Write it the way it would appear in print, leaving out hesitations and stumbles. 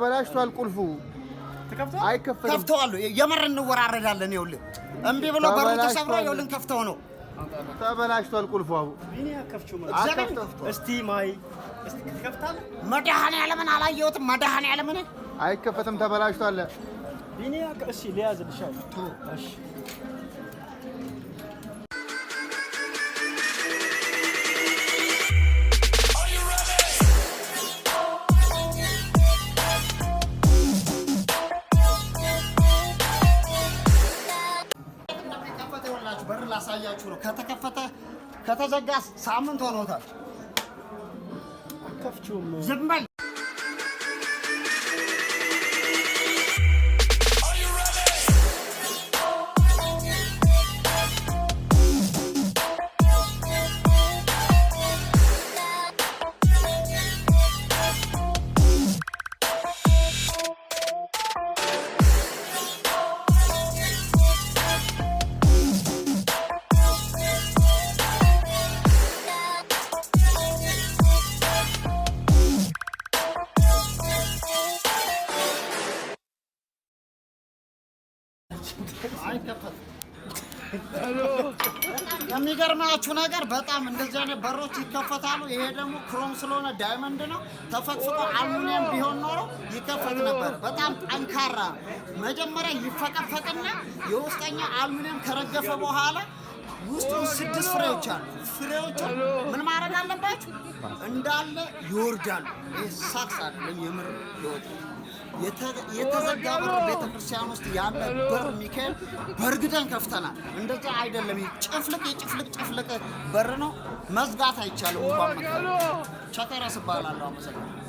በላሽቷል ቁልፉ ተከፍቷል አይከፈትም ከፍተዋል የመረን እንወራረዳለን ይኸውልህ እምቢ ብሎ በሩ ተሰብሮ ይኸውልህ ከፍተው ነው ተበላሽቷል ቁልፉ አቡ ቢኒ ያከፍቹ እስቲ ማይ እስቲ ከፍታል መድኃኔ ዓለምን አላየሁትም መድኃኔ ዓለምን አይከፈትም ተበላሽቷል ቢኒ እሺ ሊያዝልሽ እሺ በር ላሳያችሁ ነው ከተከፈተ ከተዘጋ ሳምንት ሆኖታል ከፍቹም ዝም በል የሚገርማችሁ ነገር በጣም እንደዚህ አይነት በሮች ይከፈታሉ። ይሄ ደግሞ ክሮም ስለሆነ ዳይመንድ ነው። ተፈቅፍቆ አልሙኒየም ቢሆን ኖሮ ይከፈት ነበር። በጣም ጠንካራ መጀመሪያ ይፈቀፈቅና የውስጠኛ አልሙኒየም ከረገፈ በኋላ ውስጡ 6 ፍሬዎች አሉ። ፍሬዎቹ ምን ማድረግ አለባችሁ? እንዳለ ይወርዳሉ። ሳክስ አይደለም የምር ይወርዳል። የተዘጋ በር ቤተክርስቲያን ውስጥ ያለ በር ሚካኤል በርግደን ከፍተናል። እንደዛ አይደለም። ጭፍልቅ በር ነው። መዝጋት አይቻልም። እንኳን ቸከረስ ባላለው አመሰግናለሁ።